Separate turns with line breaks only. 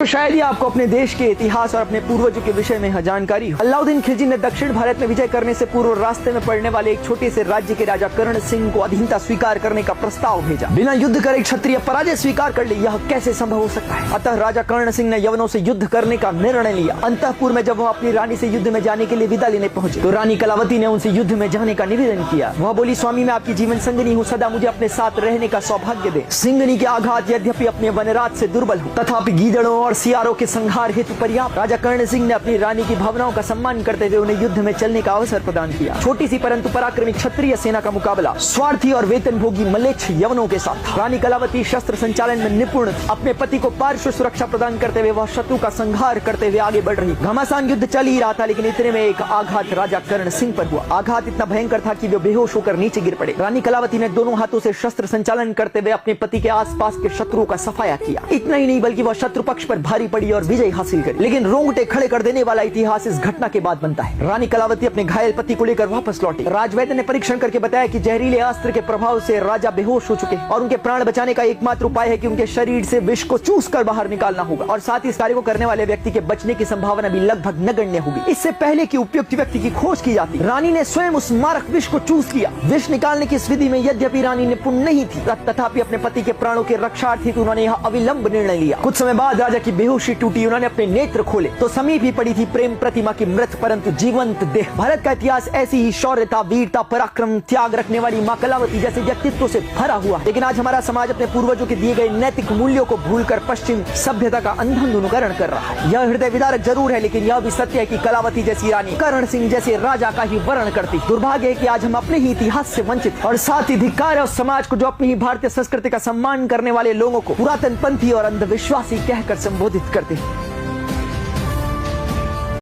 तो शायद ही आपको अपने देश के इतिहास और अपने पूर्वजों के विषय में जानकारी हो। अलाउद्दीन खिलजी ने दक्षिण भारत में विजय करने से पूर्व रास्ते में पड़ने वाले एक छोटे से राज्य के राजा कर्ण सिंह को अधीनता स्वीकार करने का प्रस्ताव भेजा। बिना युद्ध करे क्षत्रिय पराजय स्वीकार कर ले, यह कैसे संभव हो सकता है? अतः राजा कर्ण सिंह ने यवनों से युद्ध करने का निर्णय लिया। अंतःपुर में जब वह अपनी रानी से युद्ध में जाने के लिए विदा लेने पहुंचे तो रानी कलावती ने उनसे युद्ध में जाने का निवेदन किया। वह बोली, स्वामी मैं आपकी जीवन संगिनी हूँ, सदा मुझे अपने साथ रहने का सौभाग्य दे। सिंगनी के आघात यद्यपि अपने वनराज से दुर्बल हो, तथापि गीदड़ों और सियारों के संहार हेतु पर्याप्त। राजा कर्ण सिंह ने अपनी रानी की भावनाओं का सम्मान करते हुए उन्हें युद्ध में चलने का अवसर प्रदान किया। छोटी सी परंतु पराक्रमी क्षत्रिय सेना का मुकाबला स्वार्थी और वेतनभोगी मलेच्छ यवनों के साथ। रानी कलावती शस्त्र संचालन में निपुण थी। अपने पति को पार्श्व सुरक्षा प्रदान करते हुए वह शत्रु का संहार करते हुए आगे बढ़ रही। घमासान युद्ध चल ही रहा था, लेकिन इतने में एक आघात राजा कर्ण सिंह पर हुआ। आघात इतना भयंकर था कि वे बेहोश होकर नीचे गिर पड़े। रानी कलावती ने दोनों हाथों से शस्त्र संचालन करते हुए अपने पति के आसपास के शत्रुओं का सफाया किया। इतना ही नहीं बल्कि वह शत्रु पक्ष पर भारी पड़ी और विजय हासिल करी। लेकिन रोंगटे खड़े कर देने वाला इतिहास इस घटना के बाद बनता है। रानी कलावती अपने घायल पति को लेकर वापस लौटी। राजवैद्य ने परीक्षण करके बताया कि जहरीले अस्त्र के प्रभाव से राजा बेहोश हो चुके और उनके प्राण बचाने का एकमात्र उपाय है कि उनके शरीर से विष को चूस कर बाहर निकालना होगा, और साथ ही इस कार्य को करने वाले व्यक्ति के बचने की संभावना भी लगभग नगण्य होगी। इससे पहले कि उपयुक्त व्यक्ति की खोज की जाती, रानी ने स्वयं उस मारक विष को चूस लिया। विष निकालने की इस विधि में यद्यपि रानी निपुण नहीं थी, तथापि अपने पति के प्राणों के रक्षार्थ उन्होंने यह अविलंब निर्णय लिया। कुछ समय बाद राजा की बेहोशी टूटी। उन्होंने अपने नेत्र खोले तो समीप ही पड़ी थी प्रेम प्रतिमा की मृत परंतु जीवंत देह। भारत का इतिहास ऐसी ही शौर्यता, वीरता, पराक्रम, त्याग रखने वाली मां कलावती जैसे व्यक्तित्व से भरा हुआ है। लेकिन आज हमारा समाज अपने पूर्वजों के दिए गए नैतिक मूल्यों को भूलकर पश्चिम सभ्यता का अंधाधुंध अनुकरण कर रहा है। यह हृदय विदारक जरूर है, लेकिन यह भी सत्य है कि कलावती जैसी रानी कर्ण सिंह जैसे राजा का ही वर्ण करती। दुर्भाग्य है कि आज हम अपने ही इतिहास से वंचित, और साथ ही धिक्कार है उस समाज को जो अपनी ही भारतीय संस्कृति का सम्मान करने वाले लोगों को पुरातन पंथी और अंधविश्वासी कहकर संबोधित करते हैं।